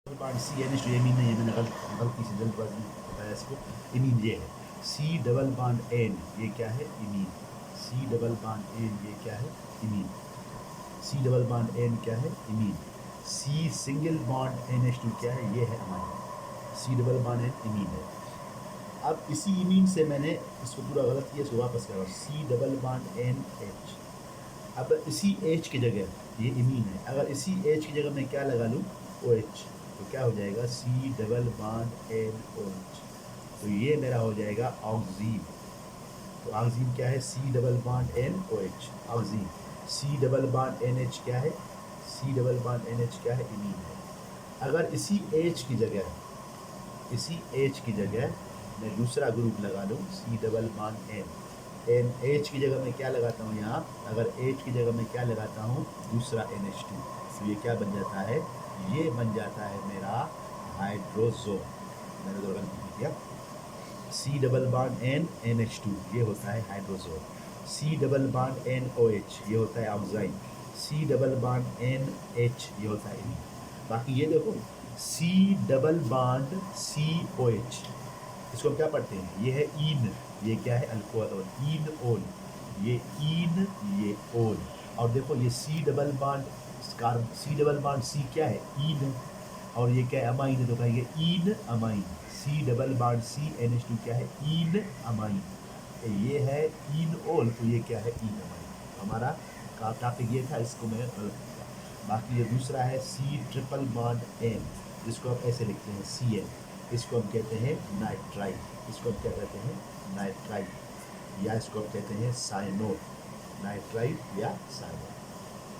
Bond C N H amine नहीं है, मैंने गलती से जल्दबाजी में बताया इसको। इमीन ये है, सी डबल बांड एन ये क्या है, imine. C double bond N ये क्या है, imine. C double bond N क्या है, imine. C single bond N H two क्या है, ये है amine. C double bond N imine है। अब इसी इमीन से मैंने इसको पूरा गलत किया, इसको वापस करा, C double bond N H. अब इसी एच की जगह ये इमीन है, अगर इसी एच की जगह मैं क्या लगा लूँ, ओ एच, तो क्या हो जाएगा, C double bond N O H. तो ये मेरा हो जाएगा ऑक्सीन। तो ऑक्सीन क्या है, C double bond N O H, oxime. C double bond N H क्या है, C double bond N H क्या है, इमीन है। अगर इसी एच की जगह, इसी एच की जगह मैं दूसरा ग्रुप लगा लूँ, C double bond N, N H की जगह मैं क्या लगाता हूँ यहाँ, अगर एच की जगह मैं क्या लगाता हूँ, दूसरा एन एच टू, तो ये क्या बन जाता है, ये बन जाता है मेरा हाइड्रोजोन। मैंने तो गलती किया, C double bond N N H two ये होता है hydrazone. C double bond N O H ये होता है oxime. C double bond N H ये होता है इमीन। बाकी ये देखो, C double bond C O H, इसको हम क्या पढ़ते हैं, ये है ईन, ये क्या है, अल्कोहल, ईन ओल, ये ईन, ये ओल। और देखो ये सी डबल बांड कार्ब, सी डबल बांड सी क्या है, ईन, और ये क्या है, अमाइन है, तो कहेंगे ene amine. C double bond C N H two क्या है, ईन अमाइन। ये है ईन ओल, तो ये क्या है, ईन अमाइन। तो हमारा टॉपिक ये था, इसको मैं गलत किया। बाकी ये दूसरा है सी ट्रिपल बांड एन, जिसको आप ऐसे लिखते हैं सी एन, इसको हम कहते हैं नाइट्राइल, इसको हम क्या कहते हैं, नाइट्राइल, या इसको हम कहते हैं साइनोड, नाइट्राइल या साइनोड।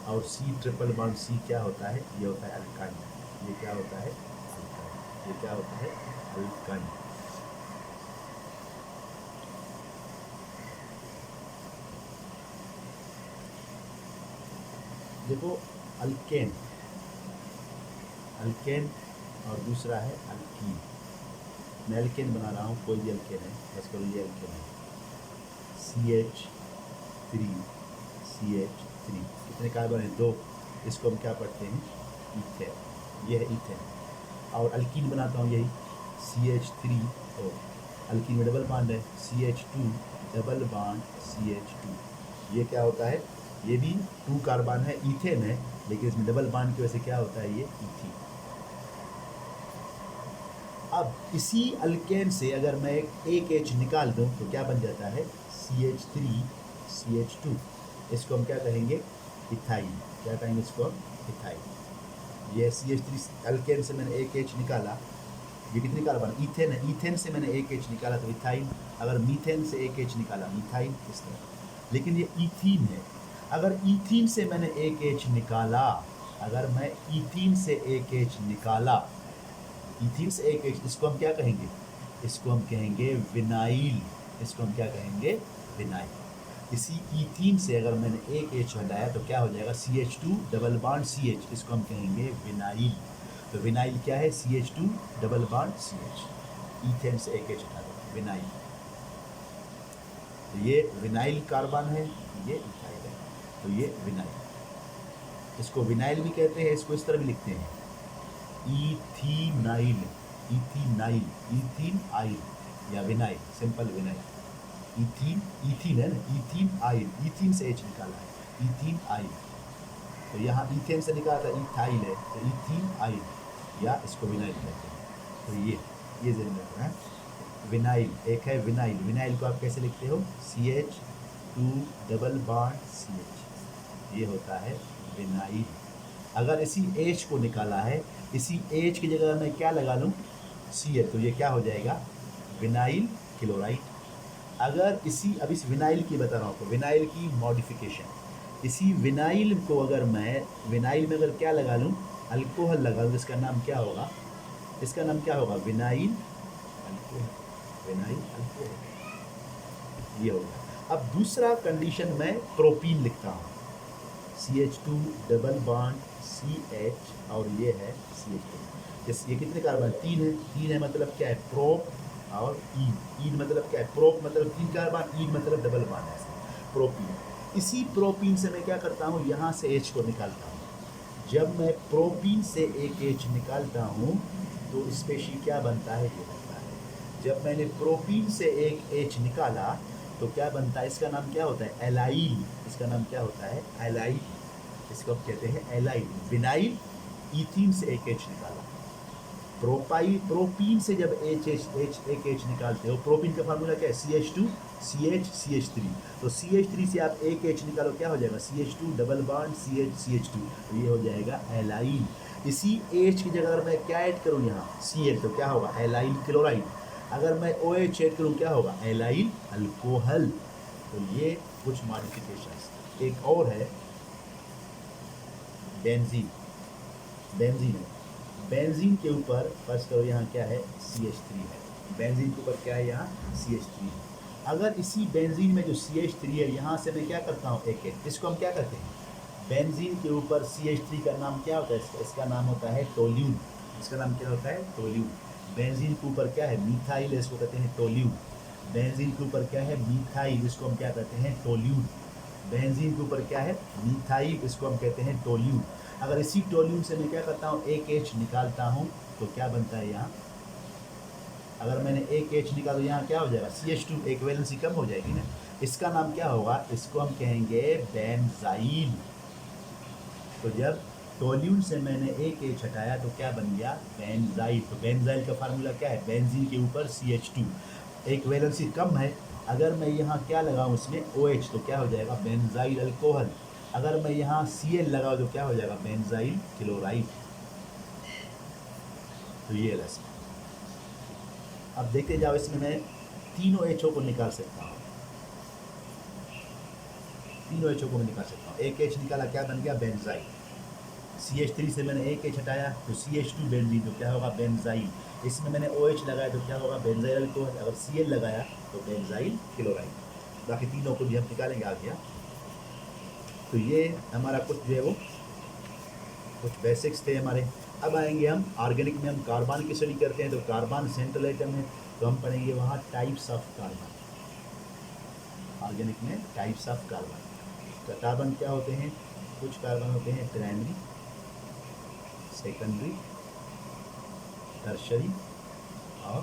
और सी ट्रिपल बॉन्ड सी क्या होता है, ये होता है अल्काइन। ये क्या होता है, अल्काइन। ये क्या होता है, अल्काइन। देखो अल्केन, अल्केन और दूसरा है अल्कीन। मैं अल्केन बना रहा हूँ, कोई भी अल्केन है, बस करो ये अल्केन है, CH3, CH3, कितने कार्बन है, 2। इसको हम क्या पढ़ते हैं, इथेन, ये है इथेन। और अल्कीन बनाता हूँ यही, CH3O, अल्कीन में डबल बांड है, CH2 डबल बांड CH2, ये क्या होता है, ये भी 2 कार्बन है, इथेन है, लेकिन इसमें डबल बांड की वजह से क्या होता है, ये इथीन। अब इसी अल्केन से अगर मैं एक H निकाल दूं तो क्या बन जाता है, CH3 CH2, इसको हम क्या कहेंगे, इथाइल। क्या कहेंगे इसको हम, इथाइल। ये CH3 अल्केन से मैंने एक H निकाला, ये कितने कार्बन, इथेन है, इथेन से मैंने एक H निकाला तो इथाइल। अगर मीथेन से एक H निकाला, मिथाइल, इस तरह। लेकिन ये इथीन है, अगर इथीन से मैंने एक H निकाला, अगर मैं इथीन से एक H निकाला, इथीन से एक H, इसको हम क्या कहेंगे, इसको हम कहेंगे विनाइल। इसको हम क्या कहेंगे, विनाइल। इसी इथीन से अगर मैंने एक H हटाया तो क्या हो जाएगा, CH2 डबल बांड CH, इसको हम कहेंगे विनाइल। तो विनाइल क्या है, CH2 double bond CH, ethane से एक H हटा दो, विनाइल। तो ये विनाइल कार्बन है, ये इथाइल है, तो ये विनाइल। इसको विनाइल भी कहते हैं, इसको इस तरह भी लिखते हैं, इथीनाइल, इथीनाइल, इथीन आइल या vinyl, simple vinyl. Ethene, ethene है ना, इथीन आइल, इथीन से H निकाला है, इथीन आइल। तो यहाँ इथेन से निकाला था, इथाइल है, तो इथीन आइल, या इसको विनाइल कहते हैं। तो ये ध्यान रखना है। विनाइल, एक है विनाइल, विनाइल को आप कैसे लिखते हो, CH2 डबल बांड CH, ये होता है विनाइल। अगर इसी H को निकाला है, इसी H की जगह मैं क्या लगा लूँ, Cl, तो ये क्या हो जाएगा, विनाइल क्लोराइड। अगर इसी, अब इस विनाइल की बता रहा हूँ आपको, विनाइल की मॉडिफिकेशन, इसी विनाइल को अगर मैं, विनाइल में अगर क्या लगा लूँ, अल्कोहल लगा लूँ, इसका नाम क्या होगा, इसका नाम क्या होगा, विनाइल अल्कोहल, विनाइल अल्कोहल, ये होगा। अब दूसरा कंडीशन में प्रोपीन लिखता हूँ, CH2 डबल बांड CH, और ये है CH2। ये कितने कार्बन, 3 है, 3 है, मतलब क्या है, प्रोप और ईन। ईन मतलब क्या है, प्रोप मतलब 3 कार्बन, ईन मतलब डबल बांड है, प्रोपीन। इसी प्रोपीन से मैं क्या करता हूँ, यहाँ से H को निकालता हूँ, जब मैं प्रोपीन से एक H निकालता हूँ तो स्पेशी क्या बनता है, ये बनता है। जब मैंने प्रोपीन से एक H निकाला तो क्या बनता है, इसका नाम क्या होता है, एलाइल। इसका नाम क्या होता है, एलाइल। इसको हम कहते हैं एलाइल। विनाइल ईथीन से एक H निकाला, प्रोपीन से जब एक H निकालते हो, प्रोपीन का फार्मूला क्या है, CH2 CH CH3। तो CH3 से आप एक H निकालो, क्या हो जाएगा, CH2 double bond CH CH2, तो ये हो जाएगा एलाइल। इसी H की जगह अगर मैं क्या ऐड करूँ यहाँ, Cl, तो क्या होगा, एलाइल क्लोराइड। अगर मैं OH ऐड करूँ, क्या होगा, एलाइल अल्कोहल। तो ये कुछ मॉडिफिकेशंस। एक और है बेंजीन। बेंजीन है, बेंजीन के ऊपर फर्स्ट करो, यहाँ क्या है, CH3 है। बेंजीन के ऊपर क्या है, यहाँ CH3 है। अगर इसी बेंजीन में जो CH3 है, यहाँ से मैं क्या करता हूँ, एक इसको हम क्या करते हैं, बेंजीन के ऊपर CH3 का नाम क्या होता है, इसका नाम होता है टोल्यून। इसका नाम क्या होता है, टोल्यून। बेंजीन के ऊपर क्या है, मिथाइल, इसको कहते हैं टोल्यून। बेंजीन के ऊपर क्या है, मिथाइल, इसको हम क्या कहते हैं, टोल्यून। बेंजीन के ऊपर क्या है, मिथाइल, इसको हम कहते हैं टोल्यून। अगर इसी टोल्यून से मैं क्या करता हूँ, एक H निकालता हूँ तो क्या बनता है यहाँ, अगर मैंने एक H निकाला तो यहाँ क्या हो जाएगा, CH2, एक वैलेंसी कम हो जाएगी ना। इसका नाम क्या होगा, इसको हम कहेंगे बेंजाइल। तो जब टोल्यून से मैंने एक H हटाया तो क्या बन गया, बेंजाइल। तो बेंजाइल का फार्मूला क्या है, बेंजीन के ऊपर CH2, एक वैलेंसी कम है। अगर मैं यहाँ क्या लगाऊँ, इसमें OH, तो क्या हो जाएगा, बेंजाइल अल्कोहल। अगर मैं यहाँ Cl लगाऊँ तो क्या हो जाएगा, बेंजाइल क्लोराइड। तो ये रस्म। अब देखते जाओ, इसमें मैं तीनों HO को निकाल सकता हूँ, तीनों HO को मैं निकाल सकता हूँ। एक H निकाला, क्या बन गया, बेंजाइल। CH3 से मैंने एक H हटाया तो CH2 बेंजीन, तो क्या होगा, बेंजाइल। इसमें मैंने OH लगाया तो क्या होगा, बेंजाइल अल्कोहल। अगर Cl लगाया तो बेंजाइल क्लोराइड। बाकी तीनों को भी हम निकालेंगे आगे। तो ये हमारा कुछ जो है वो कुछ बेसिक्स थे हमारे। अब आएंगे हम ऑर्गेनिक में, हम कार्बन की स्टडी करते हैं। तो कार्बन सेंट्रल आइटम है, तो हम पढ़ेंगे वहाँ टाइप्स ऑफ कार्बन। ऑर्गेनिक में टाइप्स ऑफ कार्बन। तो कार्बन क्या होते हैं, कुछ कार्बन होते हैं प्राइमरी, सेकेंडरी, टर्शरी और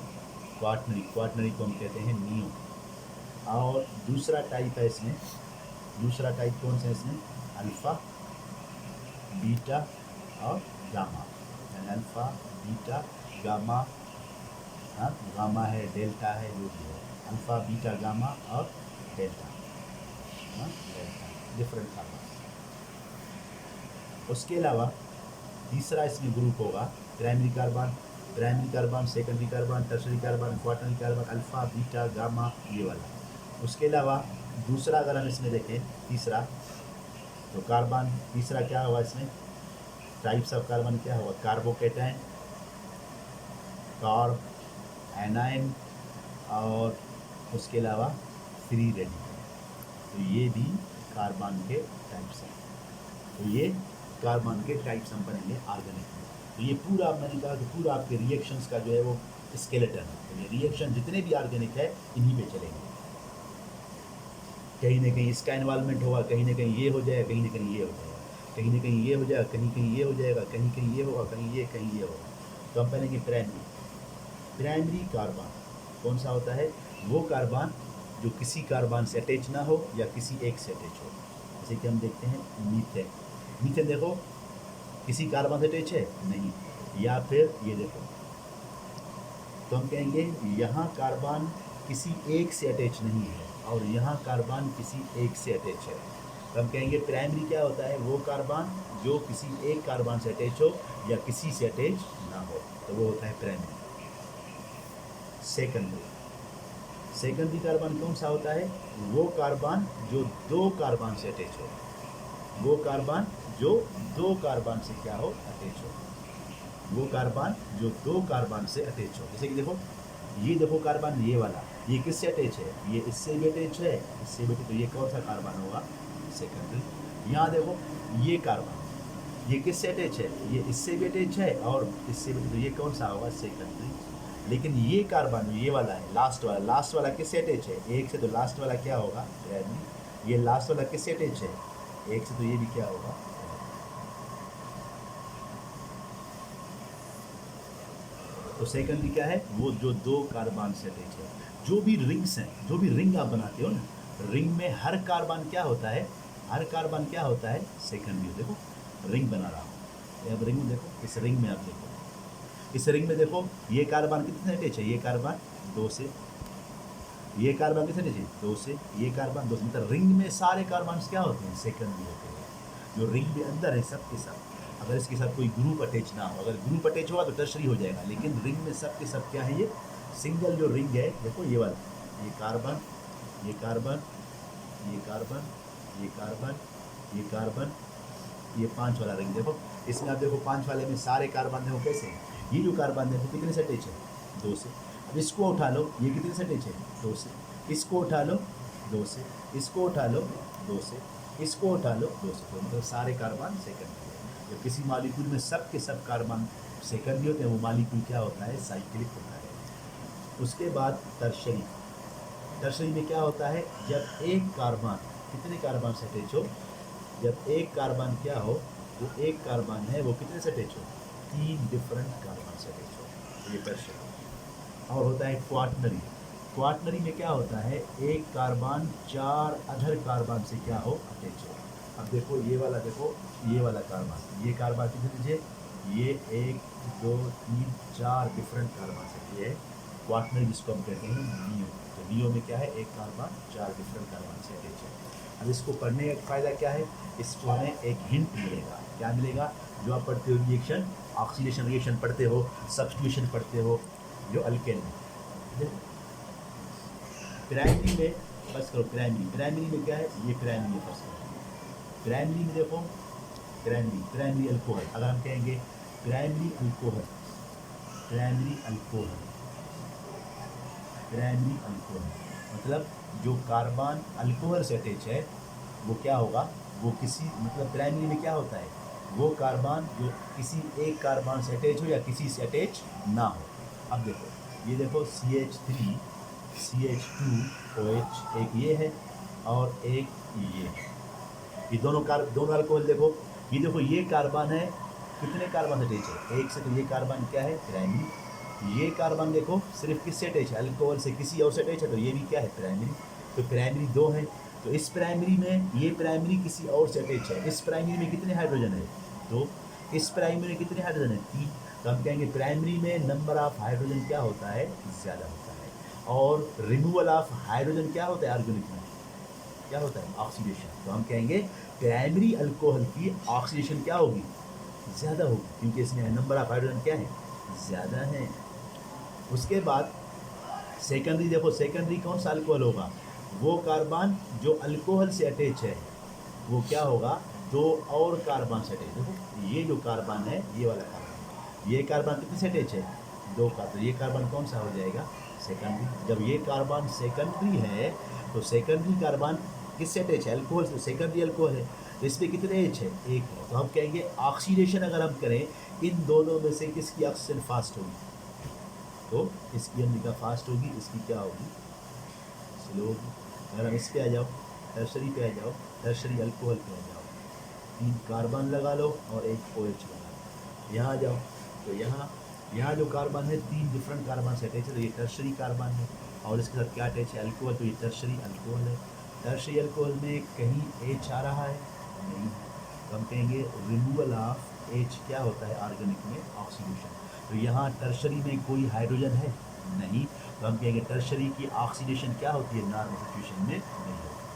क्वाटनरी। क्वाटनरी को हम कहते हैं नियो। और दूसरा टाइप है इसमें, दूसरा टाइप कौन सा है इसमें, अल्फ़ा, बीटा और गामा। यानी अल्फ़ा, बीटा, गामा। हाँ, गामा है, डेल्टा है, जो भी है, अल्फ़ा, बीटा, गामा और डेल्टा। हाँ, डेल्टा डिफरेंट कार्बन। उसके अलावा तीसरा इसमें ग्रुप होगा primary carbon, primary carbon, secondary carbon, tertiary carbon, quaternary carbon, alpha, beta, gamma, ये वाला। उसके अलावा दूसरा अगर हम इसमें देखें, तीसरा, तो कार्बन, तीसरा क्या होगा इसमें, टाइप्स ऑफ कार्बन क्या होगा, कार्बोकेटाइन, कार्ब, एनाइन और उसके अलावा फ्री रेडिकल। तो ये भी कार्बन के टाइप्स हैं। तो ये कार्बन के टाइप्स हम पढ़ेंगे ऑर्गेनिक में। तो ये पूरा मैंने कहा कि पूरा आपके रिएक्शंस का जो है वो स्केलेटन है। तो ये रिएक्शन जितने भी ऑर्गेनिक है इन्हीं पे चलेंगे। कहीं ना कहीं इसका इन्वॉल्वमेंट होगा, कहीं ना कहीं ये हो जाएगा, कहीं ना कहीं ये हो जाएगा, कहीं ना कहीं ये हो जाएगा, कहीं कहीं ये हो जाएगा, कहीं कहीं ये होगा, कहीं ये होगा। तो हम पढ़ेंगे प्राइमरी। प्राइमरी कार्बन कौन सा होता है, वो कार्बन जो किसी कार्बन से अटैच ना हो या किसी एक से अटैच हो। जैसे कि हम देखते हैं मीथेन। मीथेन देखो किसी कार्बन से अटैच है नहीं, या फिर ये देखो, तो हम कहेंगे यहाँ कार्बन किसी एक से अटैच नहीं है और यहाँ कार्बन किसी एक से अटैच है। तो हम कहेंगे प्राइमरी क्या होता है, वो कार्बन जो किसी एक कार्बन से अटैच हो या किसी से अटैच ना हो, तो वो होता है प्राइमरी। सेकेंडरी, सेकेंडरी कार्बन कौन सा होता है, वो कार्बन जो दो कार्बन से अटैच हो, वो कार्बन जो दो कार्बन से क्या हो, अटैच हो, वो कार्बन जो दो कार्बन से अटैच हो। जैसे कि देखो, ये देखो कार्बन, ये वाला, ये किससे अटैच है, ये इससे भी अटैच है, इससे भी, तो ये कौन सा कार्बन होगा, सेकेंडरी। यहाँ देखो ये कार्बन, ये किससे अटैच है, ये इससे भी अटैच है और इससे भी, तो ये कौन सा होगा, सेकेंडरी। लेकिन ये कार्बन ये वाला है, लास्ट वाला, लास्ट वाला किससे अटैच है, एक से, तो लास्ट वाला क्या होगा, प्राइमरी। ये लास्ट वाला किससे अटैच है, एक से, तो ये भी क्या होगा। तो सेकेंडरी क्या है, वो जो दो कार्बन से अटैच है। जो भी रिंग्स हैं, जो भी रिंग आप बनाते हो ना, रिंग में हर कार्बन क्या होता है, हर कार्बन क्या होता है, सेकेंडरी। देखो रिंग बना रहा हूँ, अब रिंग में देखो, इस रिंग में आप देखो, इस रिंग में देखो ये कार्बन कितने अटैच है, ये कार्बन 2 से, ये कार्बन कितने अटैच है 2 से, ये कार्बन 2 से, मतलब रिंग में सारे कार्बन क्या होते हैं, सेकेंडरी होते हैं। जो रिंग में अंदर है सब के सब, अगर इसके साथ कोई ग्रुप अटैच ना हो, अगर ग्रुप अटैच होगा तो टर्शरी हो जाएगा, लेकिन रिंग में सब के सब क्या है, ये सिंगल जो रिंग है, देखो ये वाला, ये कार्बन, ये कार्बन, ये कार्बन, ये कार्बन, ये कार्बन, ये 5 वाला रिंग देखो, इसमें आप देखो 5 वाले में सारे कार्बन देखो कैसे हैं। ये जो कार्बन देखो कितने से अटैच है, 2 से। अब इसको उठा लो, ये कितने से अटैच है, 2 से। इसको उठा लो 2 से, इसको उठा लो 2 से, इसको उठा लो 2 से, तो मतलब सारे कार्बन सेकेंडरी है। जब किसी मालिक्यूल में सब के सब कार्बन सेकेंडरी होते हैं, वो मालिक्यूल क्या होता है, साइक्लिक होता है। उसके बाद टर्शरी, टर्शरी में क्या होता है, जब एक कार्बन, कितने कार्बन से अटैच हो, जब एक कार्बन क्या हो, वो एक कार्बन है वो कितने से अटैच हो, 3 डिफरेंट कार्बन से अटैच हो, ये टर्शरी। और होता है क्वाटनरी, क्वाटनरी में क्या होता है, एक कार्बन 4 अदर कार्बन से क्या हो, अटैच हो। अब देखो ये वाला, देखो ये वाला कार्बन, ये कार्बन कितने से, ये 1 2 3 4 डिफरेंट कार्बन से, ये है क्वाटनरी, जिसको हम कहते हैं नियो। तो नियो में क्या है, एक कार्बन 4 डिफरेंट कार्बन से अटैच है। अब इसको पढ़ने का फ़ायदा क्या है, इसको हमें एक हिंट मिलेगा, क्या मिलेगा, जो आप पढ़ते हो रिएक्शन, ऑक्सीडेशन रिएक्शन पढ़ते हो, सब्स्टिट्यूशन पढ़ते हो, जो अल्केन में, प्राइमरी में बस करो, प्राइमरी, प्राइमरी में क्या है, ये प्राइमरी है, फर्स्ट प्राइमरी में देखो, प्राइमरी, प्राइमरी अल्कोहल, अगर हम कहेंगे primary alcohol, primary alcohol, primary alcohol, मतलब जो कार्बन अल्कोहल से अटैच है वो क्या होगा, वो किसी, मतलब प्राइमरी में क्या होता है, वो कार्बन जो किसी एक कार्बन से अटैच हो या किसी से अटैच ना हो। अब देखो ये देखो CH3 CH2OH, एक ये है और एक ये दोनों अल्कोहल देखो, ये देखो ये कार्बन है, कितने कार्बन से अटैच है, एक से, तो ये कार्बन क्या है, प्राइमरी। ये कार्बन देखो सिर्फ किससे अटैच है, अल्कोहल से, किसी और से अटैच है, तो ये भी क्या है, प्राइमरी। तो प्राइमरी 2 है, तो इस प्राइमरी में ये प्राइमरी किसी और से अटैच है, इस प्राइमरी में कितने हाइड्रोजन है, 2, इस प्राइमरी में कितने हाइड्रोजन है, 3। तो हम कहेंगे प्राइमरी में नंबर ऑफ हाइड्रोजन क्या होता है, ज़्यादा होता है। और रिमूवल ऑफ हाइड्रोजन क्या होता है, ऑर्गेनिक में क्या होता है, ऑक्सीडेशन। तो हम कहेंगे प्राइमरी अल्कोहल की ऑक्सीडेशन क्या होगी, ज़्यादा होगी, क्योंकि इसमें नंबर ऑफ हाइड्रोजन क्या है, ज़्यादा है। उसके बाद सेकेंडरी देखो, सेकेंडरी कौन सा अल्कोहल होगा, वो कार्बन जो अल्कोहल से अटैच है, वो क्या होगा, 2 और कार्बन से अटैच। देखो ये जो कार्बन है, ये वाला कार्बन, ये कार्बन कितने से अटैच है, 2 का, तो ये कार्बन कौन सा हो जाएगा, सेकेंडरी। जब ये कार्बन सेकेंडरी है, तो सेकेंडरी कार्बन किससे अटैच है, अल्कोहल से, सेकेंडरी अल्कोहल है, तो इसमें कितने एच है, 1 है। तो हम कहेंगे ऑक्सीडेशन अगर हम करें इन दोनों में से किसकी ऑक्सीजन फास्ट होगी, तो इसकी अम्लिका फास्ट होगी, इसकी क्या होगी, स्लो होगी। अगर हम इस पे आ जाओ, टर्शरी पे आ जाओ, टर्शरी अल्कोहल पे आ जाओ, 3 कार्बन लगा लो और एक OH लगा लो, यहाँ आ जाओ, तो यहाँ जो कार्बन है 3 डिफरेंट कार्बन से अटैच है, तो ये टर्शरी कार्बन है, और इसके साथ क्या अटैच है, अल्कोहल, तो ये टर्शरी अल्कोहल है। टर्शरी अल्कोहल में कहीं H आ रहा है, नहीं, तो हम कहेंगे रिमूवल ऑफ H क्या होता है, ऑर्गेनिक में ऑक्सीडेशन। तो यहाँ टर्शरी में कोई हाइड्रोजन है नहीं, तो हम कहेंगे टर्शरी की ऑक्सीडेशन क्या होती है, नॉर्मल सिचुएशन में नहीं होती।